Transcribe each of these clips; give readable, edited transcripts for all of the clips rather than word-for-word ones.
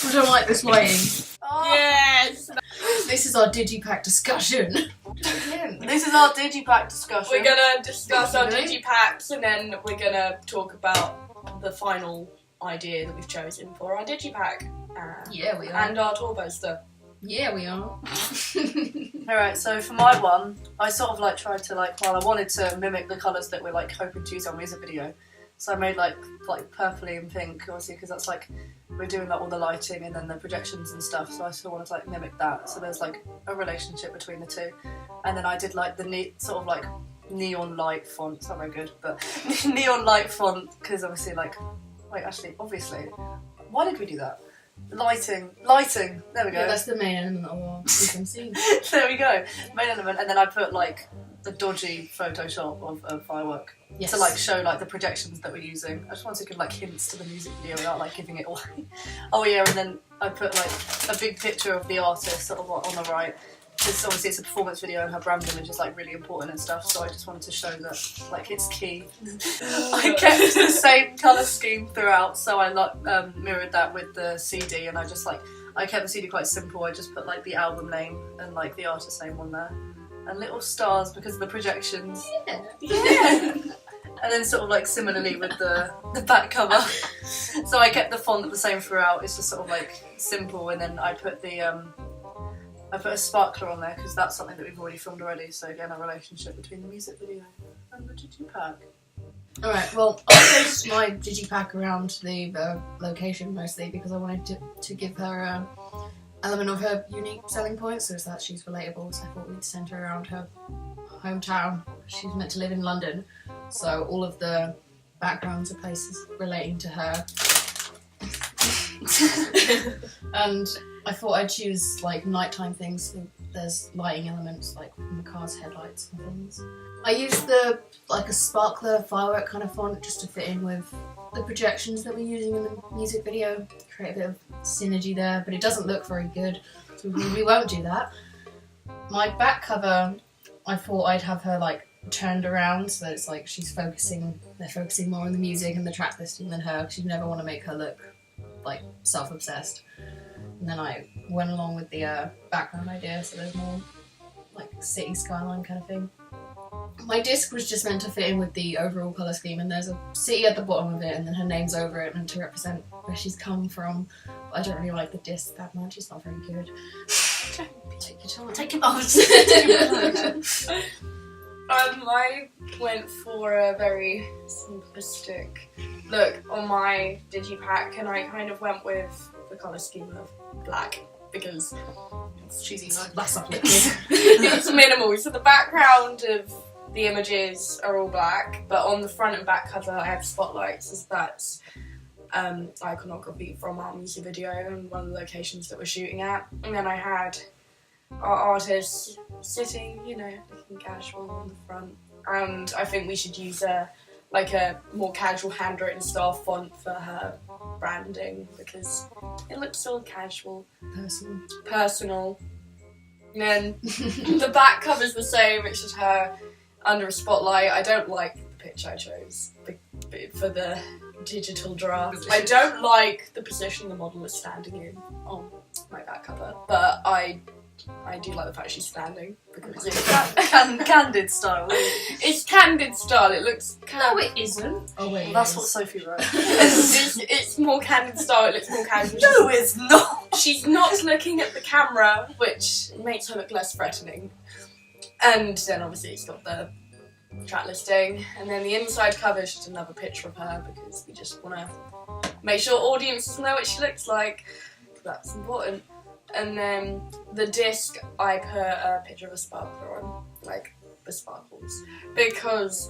I don't like this lighting. Oh. Yes! This is our digipack discussion. This is our digipack discussion. We're gonna discuss our digipacks and then we're gonna talk about the final idea that we've chosen for our digipack. Yeah, we are. And our tour poster. Yeah, we are. Alright, so for my one, I sort of like tried to like, well, I wanted to mimic the colours that we're like hoping to use on music video. So I made like purpley and pink, obviously, because that's like, we're doing like all the lighting and then the projections and stuff, so I still wanted to like mimic that. So there's like a relationship between the two. And then I did like the sort of like neon light font, it's not very good, but neon light font, because obviously like, wait, actually, obviously, why did we do that? Lighting, there we go. Yeah, that's the main element of our scene. There we go, main element, and then I put like the dodgy Photoshop of a firework to like show like the projections that we're using. I just wanted to give like hints to the music video without like giving it away. Oh yeah, and then I put like a big picture of the artist sort of on the right, because obviously it's a performance video and her brand image is like really important and stuff, so I just wanted to show that like it's key. I kept the same colour scheme throughout, so I like mirrored that with the CD, and I kept the CD quite simple. I just put like the album name and like the artist name on there. And little stars because of the projections. Yeah. And then sort of like similarly with the back cover. So I kept the font the same throughout. It's just sort of like simple, and then I put a sparkler on there because that's something that we've already filmed already. So again, a relationship between the music video and the digipack. Alright, well, I based my digipack around the location mostly because I wanted to give her element of her unique selling points, so that she's relatable, so I thought we'd centre around her hometown. She's meant to live in London, so all of the backgrounds are places relating to her. And I thought I'd choose like nighttime things, so there's lighting elements like from the car's headlights and things. I used like a sparkler firework kind of font just to fit in with the projections that we're using in the music video, create a bit of synergy there, but it doesn't look very good, so we won't do that. My back cover, I thought I'd have her like turned around so that it's like they're focusing more on the music and the track listing than her, because you never want to make her look like self-obsessed. And then I went along with the background idea, so there's more like city skyline kind of thing. My disc was just meant to fit in with the overall colour scheme, and there's a city at the bottom of it and then her name's over it and to represent where she's come from. But I don't really like the disc that much, it's not very good. Take your time. Take your time. I went for a very simplistic look on my digipack, and I kind of went with the colour scheme of black because It's cheesy. That's not good. it's minimal. So the background of the images are all black, but on the front and back cover I have spotlights, as that's iconography from our music video and one of the locations that we're shooting at. And then I had our artist sitting, looking casual on the front. And I think we should use a more casual handwritten style font for her branding because it looks so casual. Personal. And then the back cover's the same, it's just her under a spotlight. I don't like the picture I chose for the digital draft. I don't like the position the model is standing in on my back cover, but I do like the fact she's standing because it's Candid style. it's candid style. It looks No, it isn't. Oh wait, That's what Sophie wrote. it's more candid style. It looks more casual. No, it's not. She's not looking at the camera, which makes her look less threatening. And then obviously it's got the track listing, and then the inside cover is just another picture of her because we just want to make sure audiences know what she looks like. That's important. And then the disc, I put a picture of a sparkler on, like the sparkles, because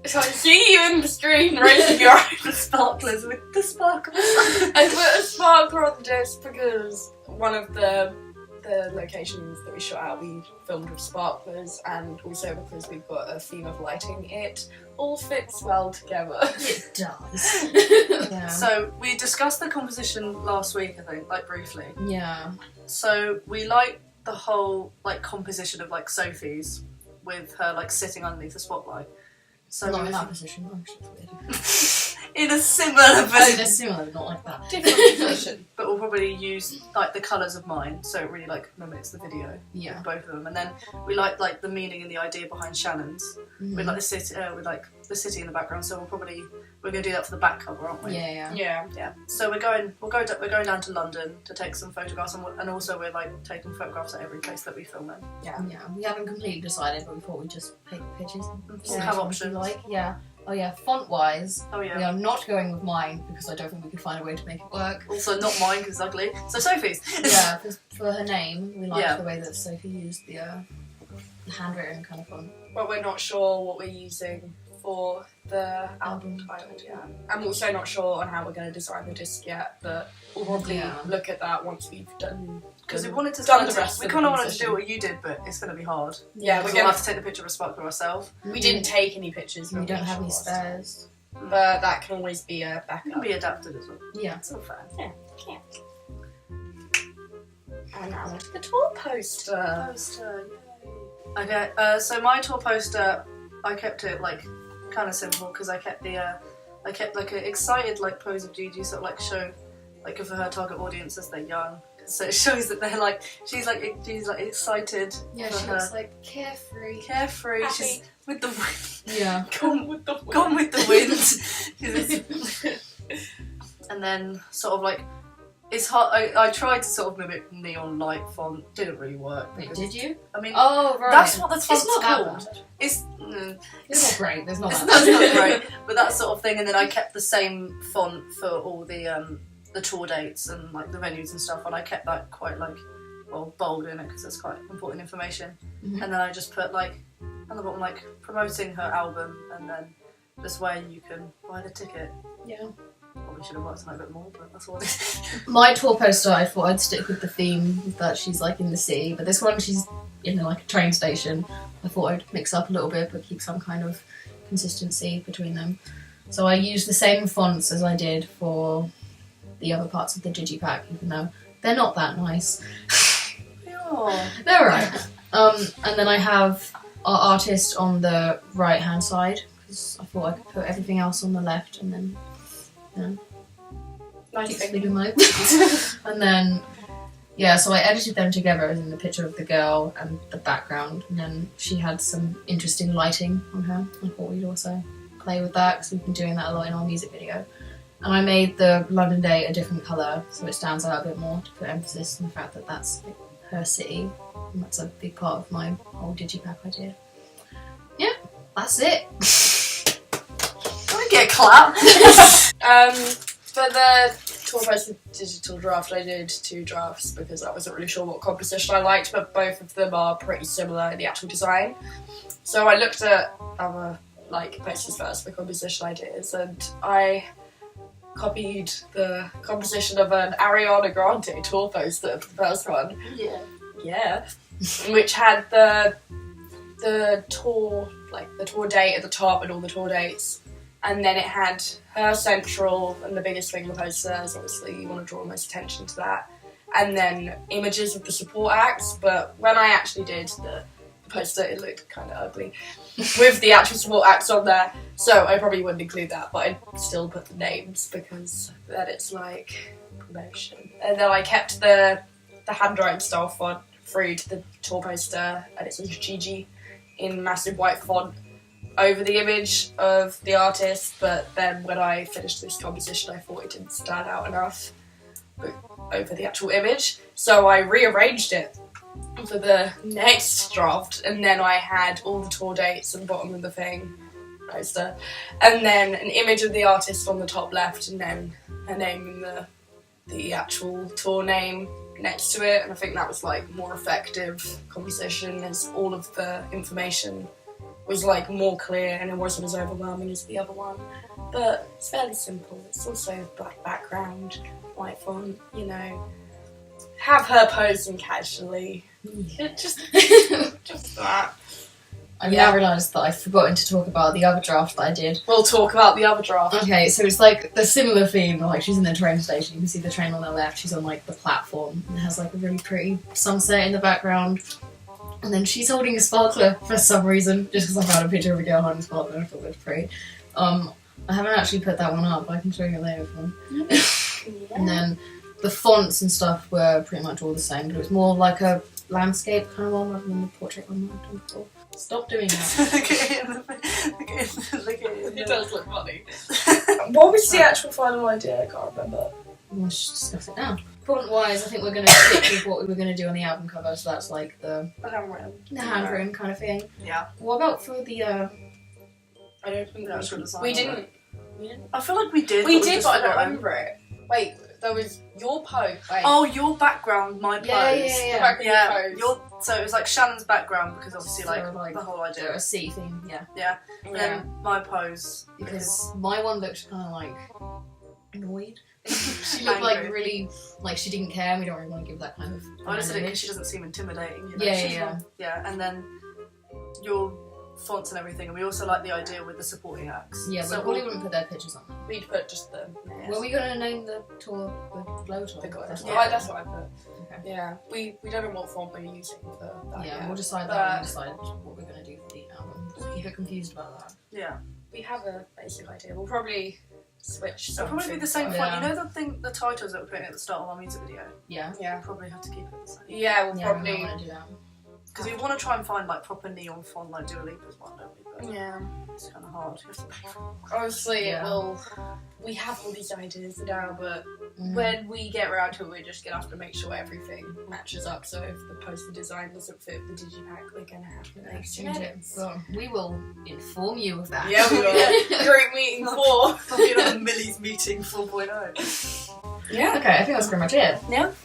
I see you in the street raising your eyes. The sparklers with the sparkles. I put a sparkler on the disc because one of the locations that we shot at, we filmed with sparklers, and also because we've got a theme of lighting, it all fits well together. It does. Yeah. So we discussed the composition last week, I think, like briefly. Yeah. So we like the whole like composition of like Sophie's with her like sitting underneath the spotlight. So Not in that position, actually. in a similar Oh, position. they're similar, not like that. Different position. But we'll probably use like the colours of mine, so it really like mimics the video. Yeah. With both of them, and then we like the meaning and the idea behind Shannon's. Mhm. With like the city in the background. So we're gonna do that for the back cover, aren't we? Yeah. Yeah. So we're going down to London to take some photographs, and also we're like taking photographs at every place that we film in. Yeah, we haven't completely decided, but we thought we'd just pick pictures. We'll have options. Like, yeah. Oh yeah, font-wise, Oh we yeah. are not going with mine because I don't think we could find a way to make it work. Also not mine because it's ugly. So Sophie's. Yeah, for her name, we liked Yeah. the way that Sophie used the handwritten kind of font. But we're not sure what we're using for the album title, yeah. I'm also not sure on how we're going to design the disc yet, but we'll probably look at that once we've done. Because we wanted to done the rest. We of kind the of wanted to composition. do what you did, but it's going to be hard. Yeah, We're we're going to gonna. have to take the picture of a sparkler ourselves. We didn't take any pictures. We we're don't not have any sure last time. spares. But that can always be a It backup. can be adapted as well. Yeah. It's all fair. And now onto the tour poster. Poster, yay. Okay, so my tour poster, I kept it like kind of simple because I kept like an excited like pose of Gigi, sort of like show like for her target audience as they're young. So it shows that they're like she's like excited. Yeah, for she her. looks like carefree. Carefree. Happy. She's with the wind. Yeah. Gone with the wind. Gone with the wind. And then sort of like it's hard. I tried to sort of mimic neon light font. Didn't really work. Wait, because- did you? I mean, Oh, right. that's what the It's font's not that called. bad. It's It's not great. There's not that that's bad. not great, but that sort of thing. And then I kept the same font for all the tour dates and like the venues and stuff, and I kept that quite like bold in it because it's quite important information. Mhm. And then I just put like on the bottom like promoting her album, and then just where you can buy the ticket. Yeah. Probably should have worked on it a bit more, but that's all it is. My tour poster, I thought I'd stick with the theme that she's like in the city, but this one she's in like a train station. I thought I'd mix up a little bit but keep some kind of consistency between them. So I used the same fonts as I did for the other parts of the digipack, even though they're not that nice. Oh. They're alright. And then I have our artist on the right hand side because I thought I could put everything else on the left and then Nice keep thing. sleeping mode. And then so I edited them together as in the picture of the girl and the background, and then she had some interesting lighting on her. I thought we'd also play with that because we've been doing that a lot in our music video. And I made the London date a different colour so it stands out a bit more to put emphasis on the fact that that's like, her city, and that's a big part of my whole digipack idea. Yeah, that's it. Can we get a clap? For the tour poster digital draft, I did 2 drafts because I wasn't really sure what composition I liked, but both of them are pretty similar in the actual design. So I looked at other like posters first for composition ideas, and I copied the composition of an Ariana Grande tour poster for the first one. Yeah. Which had the tour, like the tour date at the top and all the tour dates. And then it had her central, and the biggest thing on the poster is obviously you want to draw most attention to that. And then images of the support acts, but when I actually did the poster, it looked kind of ugly with the actual support acts on there. So I probably wouldn't include that, but I'd still put the names because then it's like promotion. And then I kept the handwriting style font through to the tour poster, and it says Gigi in massive white font over the image of the artist, but then when I finished this composition I thought it didn't stand out enough over the actual image, so I rearranged it for the next draft, and then I had all the tour dates at the bottom of the thing poster, and then an image of the artist on the top left, and then her name and the actual tour name next to it. And I think that was like more effective composition as all of the information was like more clear and it wasn't as overwhelming as the other one. But it's fairly simple. It's also black background, white font, you know. Have her posing casually. Just that. I've now realised that I've forgotten to talk about the other draft that I did. We'll talk about the other draft. Okay, so it's like the similar theme, like she's in the train station, you can see the train on the left, she's on like the platform, and it has like a really pretty sunset in the background. And then she's holding a sparkler for some reason, just because I found a picture of a girl holding a sparkler and I thought it was pretty. I haven't actually put that one up. I can show you later. And then the fonts and stuff were pretty much all the same, but it was more like a landscape kind of one rather than the portrait one I've done before. Stop doing that. Look at him. Look at him. It does look funny. What was the actual final idea? I can't remember. We'll just discuss it now. Font-wise, I think we're going to stick with what we were going to do on the album cover, so that's like the handwritten kind of thing. Yeah. What about for the, I don't think we didn't. I feel like we did. We did, but I don't remember it. Wait, there was your pose. Wait. Oh, your background, my pose. The background pose. So it was like Shannon's background because obviously So, like the whole idea. a sea thing, yeah. Yeah. And then my pose Because my one looked kind of like annoyed. She looked like Angry. really, like she didn't care, and we don't really want to give that kind of I just said it image. because she doesn't seem intimidating. You know? Yeah, She's yeah. not- yeah. And then your fonts and everything, and we also like the idea with the supporting acts. Yeah, so we probably wouldn't put their pictures on them. We'd put just the. Were we going to name the tour the Glow Tour? That's Yeah. that's what I put. Okay. Yeah, we don't know what font we're using for that. Yeah, yet. we'll decide that when we decide what we're going to do for the album. Just keep it confused about that. Yeah. We have a basic idea. We'll probably switch. It'll probably be the something. same font. Yeah. You know the titles that we're putting at the start of our music video? Yeah. Yeah. We'll probably have to keep it the same. Yeah, we'll Yeah, probably. we want to do that. Because we want to try and find like proper neon font like Dua Lipa's one, don't we? But Yeah. it's kind of hard. You have to pay for it. Honestly, Yeah. it will. We have all these ideas now, but Mm. when we get around to it, we're just gonna have to make sure everything matches up. So if the poster design doesn't fit the digipack, we're gonna have to make Change it. edits. So we will inform you of that. Yeah, we will. Great meeting 4. Probably another Millie's meeting 4.0. Yeah. Okay, I think that's pretty much it. Yeah.